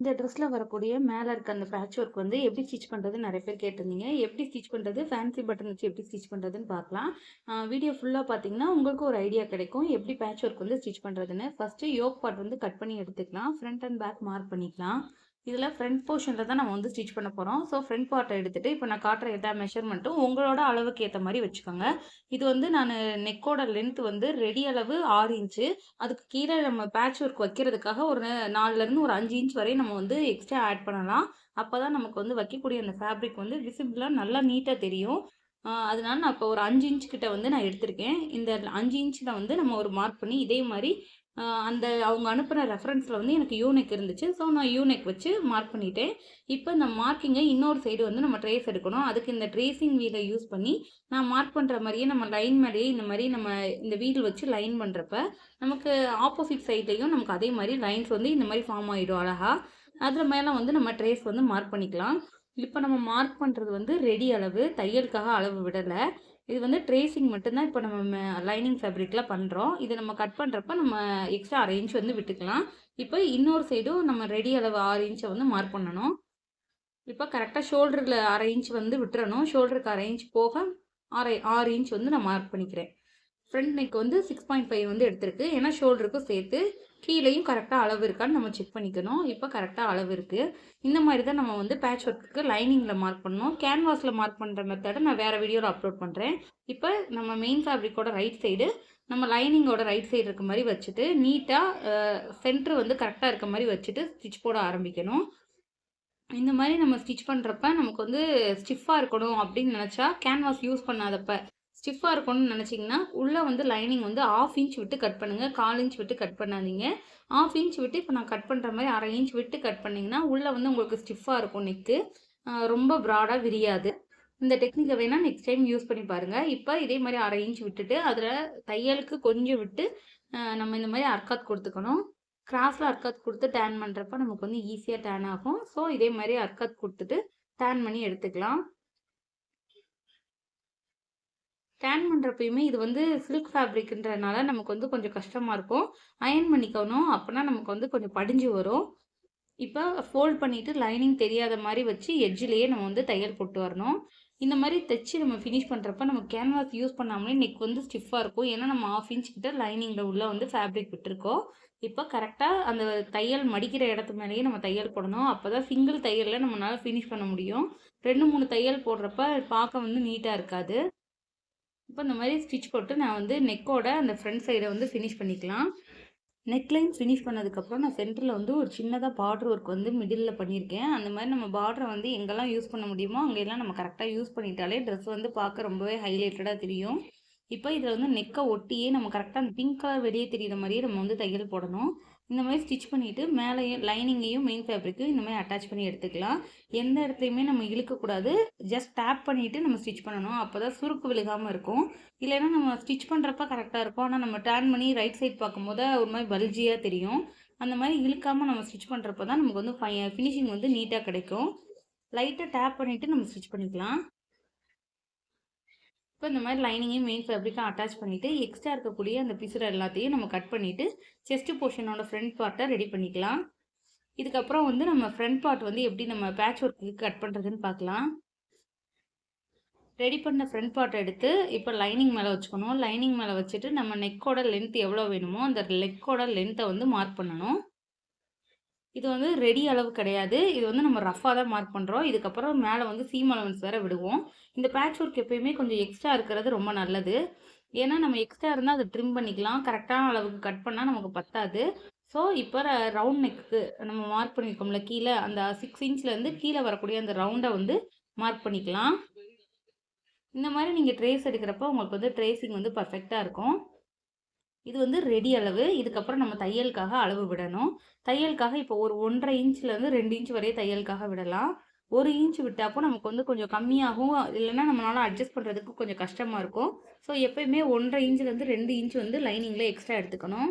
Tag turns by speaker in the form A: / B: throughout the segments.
A: இந்த ட்ரெஸ்ல வரக்கூடிய மேல இருக்க அந்த பேட்ச் ஒர்க் வந்து எப்படி ஸ்டிச் பண்றதுன்னு நெறைய பேர் கேட்டிருந்தீங்க. எப்படி ஸ்டிச் பண்றது? ஃபேன்சி பட்டன் வச்சு எப்படி ஸ்டிச் பண்றதுன்னு பார்க்கலாம். வீடியோ ஃபுல்லா பார்த்தீங்கன்னா, உங்களுக்கு ஒரு ஐடியா கிடைக்கும். எப்படி பேட்ச் ஒர்க் வந்து ஸ்டிச் பண்றதுன்னு. ஃபர்ஸ்ட்டு யோக் பார்ட் வந்து கட் பண்ணி எடுத்துக்கலாம். ஃப்ரண்ட் அண்ட் பேக் மார்க் பண்ணிக்கலாம். இதில ஃப்ரண்ட் போர்ஷன்ல தான் நம்ம வந்து ஸ்டிச் பண்ண போறோம். ஸோ ஃப்ரண்ட் பார்ட்ட எடுத்துட்டு, இப்போ நான் காட்டுற எல்லா மெஷர்மென்ட்டும் உங்களோட அளவுக்கு ஏத்த மாரி வச்சுக்கோங்க. இது வந்து நானு நெக்கோட லென்த் வந்து ரெடி அளவு 6 இன்ச்சு. அதுக்கு கீழ நம்ம பேட்ச் ஒர்க் வைக்கிறதுக்காக ஒரு 4லருந்து ஒரு 5 இன்ச் வரை நம்ம வந்து எக்ஸ்ட்ரா ஆட் பண்ணலாம். அப்பதான் நமக்கு வந்து வைக்கக்கூடிய அந்த ஃபேப்ரிக் வந்து விசிபிளா நல்லா நீட்டா தெரியும். அதனால நான் இப்போ ஒரு 5 இன்ச் கிட்ட வந்து நான் எடுத்திருக்கேன். இந்த 5 இன்ச்ல வந்து நம்ம ஒரு மார்க் பண்ணி இதே மாரி அந்த அவங்க அனுப்புன ரெஃபரன்ஸ்ல வந்து எனக்கு யூ நெக் இருந்துச்சு. ஸோ நான் யூ நெக் வச்சு மார்க் பண்ணிட்டேன். இப்போ இந்த மார்க்கிங்க இன்னொரு சைடு வந்து நம்ம ட்ரேஸ் எடுக்கணும். அதுக்கு இந்த ட்ரேசிங் வீல யூஸ் பண்ணி நான் மார்க் பண்ற மாரியே நம்ம லைன் மேலேயே இந்த மாரி நம்ம இந்த வீல் வச்சு லைன் பண்றப்ப, நமக்கு ஆப்போசிட் சைட்லயும் நமக்கு அதே மாரி லைன்ஸ் வந்து இந்த மாரி ஃபார்ம் ஆயிடும் அழகா. அதுல மேல வந்து நம்ம ட்ரேஸ் வந்து மார்க் பண்ணிக்கலாம். இப்ப நம்ம மார்க் பண்றது வந்து ரெடி அளவு. தையலுக்காக அளவு விடல. இது வந்து ட்ரேசிங் மட்டும் தான் இப்ப நம்ம லைனிங் ஃபேப்ரிக்ல பண்றோம். இத நம்ம கட் பண்றப்ப நம்ம எக்ஸ்ட்ரா 1/2 இன்ச் வந்து விட்டுக்கலாம். இப்ப இன்னொரு சைடும் நம்ம ரெடி அளவு 6 இன்ச்ச வந்து மார்க் பண்ணணும். இப்ப கரெக்ட்டா ஷோல்டர்ல 1/2 இன்ச் வந்து விட்டுறணும். ஷோல்டருக்கு 1/2 இன்ச் போக 6 இன்ச் வந்து நான் மார்க் பண்ணிக்கிறேன். ஃப்ரண்ட் நெக் வந்து 6.5 வந்து எடுத்திருக்கு. ஏன்னா ஷோல்டருக்கும் சேர்த்து கீழேயும் கரெக்டா அளவு இருக்கான்னு நம்ம செக் பண்ணிக்கணும். இப்போ கரெக்டா அளவு இருக்கு. இந்த மாதிரி தான் நம்ம வந்து பேட்ச் ஒர்க்குக்கு லைனிங்ல மார்க் பண்ணணும். கேன்வாஸ்ல மார்க் பண்ற மெத்தட நான் வேற வீடியோல அப்லோட் பண்றேன். இப்போ நம்ம மெயின் ஃபேப்ரிக்கோட ரைட் சைடு நம்ம லைனிங்கோட ரைட் சைடு இருக்க மாதிரி வச்சுட்டு நீட்டா சென்டர் வந்து கரெக்டா இருக்க மாதிரி வச்சுட்டு ஸ்டிச் போட ஆரம்பிக்கணும். இந்த மாதிரி நம்ம ஸ்டிச் பண்றப்ப நமக்கு வந்து ஸ்டிஃபா இருக்கணும் அப்படின்னு நினைச்சா கேன்வாஸ் யூஸ் பண்ணாதப்ப ஸ்டிஃபா இருக்கணும்னு நினைச்சீங்கன்னா உள்ள வந்து லைனிங் வந்து 1/2 இன்ச் விட்டு கட் பண்ணுங்க. 1/4 இன்ச் விட்டு கட் பண்ணாதீங்க. 1/2 இன்ச் விட்டு இப்போ நான் கட் பண்ற மாதிரி 1/2 இன்ச் விட்டு கட் பண்ணீங்கன்னா உள்ள வந்து உங்களுக்கு ஸ்டிஃபா இருக்கும் நெக்கு. ரொம்ப ப்ராடா விரியாது. இந்த டெக்னிக்கை வேணா நெக்ஸ்ட் டைம் யூஸ் பண்ணி பாருங்க. இப்போ இதே மாதிரி 1/2 இன்ச் விட்டுட்டு அதுல தையலுக்கு கொஞ்சம் விட்டு நம்ம இந்த மாதிரி அர்க்காத் கொடுத்துக்கணும். கிராஸ்ல அர்க்காத் கொடுத்து டேன் பண்றப்ப நமக்கு வந்து ஈஸியா டேன் ஆகும். ஸோ இதே மாதிரி அர்க்காத் கொடுத்துட்டு டேன் பண்ணி எடுத்துக்கலாம். டேன் பண்றப்பயுமே இது வந்து சில்க் ஃபேப்ரிக்ன்றனால நமக்கு வந்து கொஞ்சம் கஷ்டமா இருக்கும். அயர்ன் பண்ணிக்கணும். அப்பனா நமக்கு வந்து கொஞ்சம் படிஞ்சு வரும். இப்போ ஃபோல்ட் பண்ணிட்டு லைனிங் தெரியாத மாதிரி வச்சு எட்ஜ்லயே நம்ம வந்து தையல் போட்டு வரணும். இந்த மாதிரி தைச்சு நம்ம ஃபினிஷ் பண்றப்ப நம்ம கேன்வாஸ் யூஸ் பண்ணாமலே நெக் வந்து ஸ்டிஃபா இருக்கும். ஏன்னா நம்ம 1/2 இன்ச் கிட்ட லைனிங்ல உள்ள வந்து ஃபேப்ரிக் விட்டுருக்கோம். இப்போ கரெக்டா அந்த தையல் மடிக்கிற இடத்து மேலேயே நம்ம தையல் போடணும். அப்பதான் சிங்கிள் தையல்ல நம்மளால ஃபினிஷ் பண்ண முடியும். 2, 3 தையல் போடுறப்ப பார்க்க வந்து நீட்டா இருக்காது. இப்போ இந்த மாதிரி ஸ்டிச் போட்டு நான் வந்து நெக்கோட அந்த ஃப்ரண்ட் சைடை வந்து ஃபினிஷ் பண்ணிக்கலாம். நெக்லைன் ஃபினிஷ் பண்ணதுக்கப்புறம் நான் சென்டரில் வந்து ஒரு சின்னதாக பார்டர் ஒர்க் வந்து மிடில் பண்ணியிருக்கேன். அந்த மாதிரி நம்ம பார்டரை வந்து எங்கெல்லாம் யூஸ் பண்ண முடியுமோ அங்கெல்லாம் நம்ம கரெக்டாக யூஸ் பண்ணிட்டாலே ட்ரெஸ் வந்து பார்க்க ரொம்பவே ஹைலைட்டடாக தெரியும். இப்போ இதில் வந்து நெக்கை ஒட்டியே நம்ம கரெக்டாக அந்த பிங்க் கலர் வெளியே தெரியுற மாதிரியே நம்ம வந்து தையல் போடணும். இந்த மாதிரி ஸ்டிச் பண்ணிவிட்டு மேலேயும் லைனிங்கையும் மெயின் ஃபேப்ரிக்கும் இந்த மாதிரி அட்டாச் பண்ணி எடுத்துக்கலாம். எந்த இடத்துலையுமே நம்ம இழுக்கக்கூடாது. ஜஸ்ட் டேப் பண்ணிவிட்டு நம்ம ஸ்டிச் பண்ணணும். அப்போ தான் சுருக்கு விழுகாமல் இருக்கும். இல்லைன்னா நம்ம ஸ்டிச் பண்ணுறப்ப கரெக்டாக இருக்கும். ஆனால் நம்ம டர்ன் பண்ணி ரைட் சைட் பார்க்கும்போது ஒரு மாதிரி பல்ஜியாக தெரியும். அந்த மாதிரி இழுக்காமல் நம்ம ஸ்டிச் பண்ணுறப்ப தான் நமக்கு வந்து ஃபினிஷிங் வந்து நீட்டாக கிடைக்கும். லைட்டாக டேப் பண்ணிவிட்டு நம்ம ஸ்டிச் பண்ணிக்கலாம். இப்போ இந்த மாதிரி லைனிங்கையும் மெயின் ஃபேப்ரிக்கும் அட்டாச் பண்ணிவிட்டு எக்ஸ்ட்ரா இருக்கக்கூடிய அந்த பிசுறு எல்லாத்தையும் நம்ம கட் பண்ணிவிட்டு செஸ்ட் போர்ஷனோட ஃப்ரண்ட் பார்ட்டை ரெடி பண்ணிக்கலாம். இதுக்கப்புறம் வந்து நம்ம ஃப்ரண்ட் பார்ட் வந்து எப்படி நம்ம பேட்ச் ஒர்க்கு கட் பண்ணுறதுன்னு பார்க்கலாம். ரெடி பண்ண ஃப்ரண்ட் பார்ட் எடுத்து இப்போ லைனிங் மேலே வச்சுக்கணும். லைனிங் மேலே வச்சுட்டு நம்ம நெக்கோட லென்த் எவ்வளோ வேணுமோ அந்த லெக்கோட லென்த்தை வந்து மார்க் பண்ணணும். இது வந்து ரெடி அளவு கிடையாது. இது வந்து நம்ம ரஃபாக தான் மார்க் பண்ணுறோம். இதுக்கப்புறம் மேலே வந்து சீம் அலவன்ஸ் வேறு விடுவோம். இந்த பேட்ச் ஒர்க் எப்பயுமே கொஞ்சம் எக்ஸ்ட்ரா இருக்கிறது ரொம்ப நல்லது. ஏன்னா நம்ம எக்ஸ்ட்ரா இருந்தால் அதை ட்ரிம் பண்ணிக்கலாம். கரெக்டான அளவுக்கு கட் பண்ணால் நமக்கு பத்தாது. ஸோ இப்போ ரவுண்ட் நெக்கு நம்ம மார்க் பண்ணியிருக்கோம்ல கீழே அந்த 6 இன்ச்லேருந்து கீழே வரக்கூடிய அந்த ரவுண்டை வந்து மார்க் பண்ணிக்கலாம். இந்த மாதிரி நீங்கள் ட்ரேஸ் எடுக்கிறப்ப உங்களுக்கு வந்து ட்ரேசிங் வந்து பர்ஃபெக்டாக இருக்கும். இது வந்து ரெடி அளவு. இதுக்கப்புறம் நம்ம தையலுக்காக அளவு விடணும். தையலுக்காக இப்போ ஒரு 1.5 இன்ச்லேருந்து 2 இன்ச் வரையும் தையலுக்காக விடலாம். 1 இன்ச் விட்டாப்போ நமக்கு வந்து கொஞ்சம் கம்மியாகும். இல்லைன்னா நம்மளால அட்ஜஸ்ட் பண்ணுறதுக்கு கொஞ்சம் கஷ்டமாக இருக்கும். ஸோ எப்பயுமே 1.5 இன்ச்லேருந்து 2 இன்ச் வந்து லைனிங்கில் எக்ஸ்ட்ரா எடுத்துக்கணும்.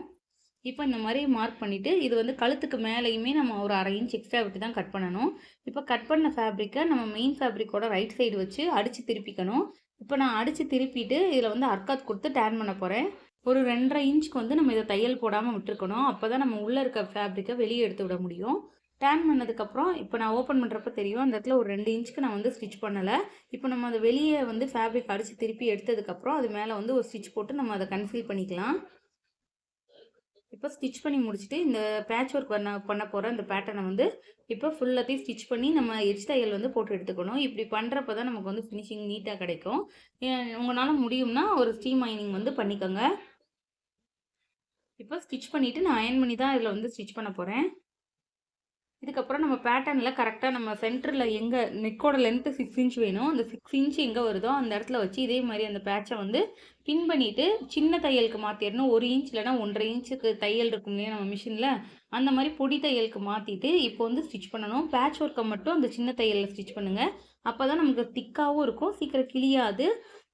A: இப்போ இந்த மாதிரி மார்க் பண்ணிவிட்டு இது வந்து கழுத்துக்கு மேலேயுமே நம்ம ஒரு 1/2 இன்ச் எக்ஸ்ட்ரா விட்டு தான் கட் பண்ணணும். இப்போ கட் பண்ண ஃபேப்ரிக்கை நம்ம மெயின் ஃபேப்ரிக்கோட ரைட் சைடு வச்சு அடித்து திருப்பிக்கணும். இப்போ நான் அடித்து திருப்பிட்டு இதில் வந்து அர்க்காத் கொடுத்து டேன் பண்ண போகிறேன். ஒரு 2.5 இன்ச்சுக்கு வந்து நம்ம இதை தையல் போடாமல் விட்டுருக்கணும். அப்போ தான் நம்ம உள்ளே இருக்க ஃபேப்ரிக்கை வெளியே எடுத்து விட முடியும். டேன் பண்ணதுக்கப்புறம் இப்போ நான் ஓப்பன் பண்ணுறப்ப தெரியும் அந்த இடத்துல ஒரு 2 இன்ச்சுக்கு நான் வந்து ஸ்டிச் பண்ணலை. இப்போ நம்ம அதை வெளியே வந்து ஃபேப்ரிக் அடித்து திருப்பி எடுத்ததுக்கப்புறம் அது மேலே வந்து ஒரு ஸ்டிச் போட்டு நம்ம அதை கன்சீல் பண்ணிக்கலாம். இப்போ ஸ்டிச் பண்ணி முடிச்சுட்டு இந்த பேட்ச் ஒர்க் பண்ண போகிற இந்த பேட்டர்னை வந்து இப்போ ஃபுல்லாத்தையும் ஸ்டிச் பண்ணி நம்ம எட்ஜ் தையல் வந்து போட்டு எடுத்துக்கணும். இப்படி பண்ணுறப்ப தான் நமக்கு வந்து ஃபினிஷிங் நீட்டாக கிடைக்கும். உங்களால் முடியும்னா ஒரு ஸ்டீம் அயனிங் வந்து பண்ணிக்கோங்க. இப்போ ஸ்டிச் பண்ணிவிட்டு நான் அயன் பண்ணி தான் இதில் வந்து ஸ்டிச் பண்ண போகிறேன். இதுக்கப்புறம் நம்ம பேட்டர்னில் கரெக்டாக நம்ம சென்டரில் எங்கே நெக்கோட லென்த்து 6 இன்ச் வேணும், அந்த 6 இன்ச் எங்கே வருதோ அந்த இடத்துல வச்சு இதே மாதிரி அந்த பேட்சை வந்து பின் பண்ணிவிட்டு சின்ன தையலுக்கு மாற்றிடணும். 1 இன்ச் இல்லைனா 1.5 இன்ச்சுக்கு தையல் இருக்கும் இல்லையா நம்ம மிஷினில், அந்த மாதிரி பொடி தையலுக்கு மாற்றிட்டு இப்போ வந்து ஸ்டிச் பண்ணணும். பேட்ச் ஒர்க்கை மட்டும் அந்த சின்ன தையலில் ஸ்டிச் பண்ணுங்கள். அப்போ தான் நமக்கு திக்காகவும் இருக்கும், சீக்கிரம் கிளியாது.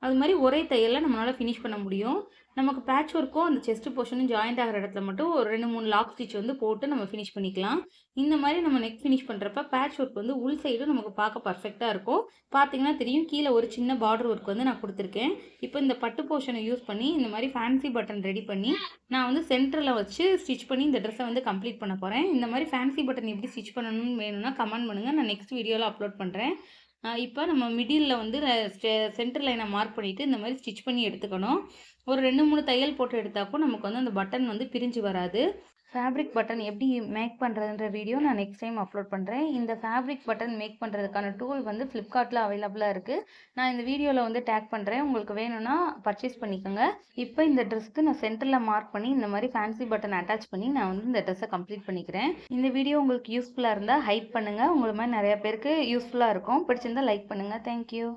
A: அது மாதிரி ஒரே தையலில் நம்மளால் ஃபினிஷ் பண்ண முடியும். நமக்கு பேட்ச் ஒர்க்கும் அந்த செஸ்ட் போர்ஷனும் ஜாயிண்ட் ஆகிற இடத்துல மட்டும் ஒரு 2-3 லாக் ஸ்டிச் வந்து போட்டு நம்ம ஃபினிஷ் பண்ணிக்கலாம். இந்த மாதிரி நம்ம நெக் ஃபினிஷ் பண்ணுறப்ப பேட்ச் ஒர்க் வந்து உள் சைடும் நமக்கு பார்க்க பர்ஃபெக்டாக இருக்கும். பார்த்தீங்கன்னா தெரியும், கீழே ஒரு சின்ன பார்டர் ஒர்க் வந்து நான் கொடுத்துருக்கேன். இப்போ இந்த பட்டு போர்ஷனை யூஸ் பண்ணி இந்த மாதிரி ஃபேன்சி பட்டன் ரெடி பண்ணி நான் வந்து சென்டரில் வச்சு ஸ்டிச் பண்ணி இந்த ட்ரெஸ்ஸை வந்து கம்ப்ளீட் பண்ண போகிறேன். இந்த மாதிரி ஃபேன்சி பட்டன் எப்படி ஸ்டிச் பண்ணணும்னு வேணும்னா கமெண்ட் பண்ணுங்கள், நான் நெக்ஸ்ட் வீடியோவில் அப்லோட் பண்ணுறேன். இப்போ நம்ம மிடில் வந்து சென்டர் லைனை மார்க் பண்ணிவிட்டு இந்த மாதிரி ஸ்டிச் பண்ணி எடுத்துக்கணும். ஒரு 2-3 தையல் போட்டு எடுத்தாக்கும் நமக்கு வந்து அந்த பட்டன் வந்து பிரிஞ்சு வராது. ஃபேப்ரிக் பட்டன் எப்படி மேக் பண்ணுறதுன்ற வீடியோ நான் நெக்ஸ்ட் டைம் அப்லோட் பண்ணுறேன். இந்த ஃபேப்ரிக் பட்டன் மேக் பண்ணுறதுக்கான டூல் வந்து ஃப்ளிப்கார்ட்டில் அவைலபிளாக இருக்குது. நான் இந்த வீடியோவில் வந்து டேக் பண்ணுறேன், உங்களுக்கு வேணும்னா பர்ச்சேஸ் பண்ணிக்கோங்க. இப்போ இந்த ட்ரெஸ்க்கு நான் சென்டரில் மார்க் பண்ணி இந்த மாதிரி ஃபேன்சி பட்டன் அட்டாச் பண்ணி நான் வந்து இந்த ட்ரெஸ்ஸை கம்ப்ளீட் பண்ணிக்கிறேன். இந்த வீடியோ உங்களுக்கு யூஸ்ஃபுல்லாக இருந்தால் ஹைப் பண்ணுங்கள். உங்களை மாதிரி நிறையா பேருக்கு யூஸ்ஃபுல்லாக இருக்கும். பிடிச்சிருந்தால் லைக் பண்ணுங்கள். தேங்க்யூ.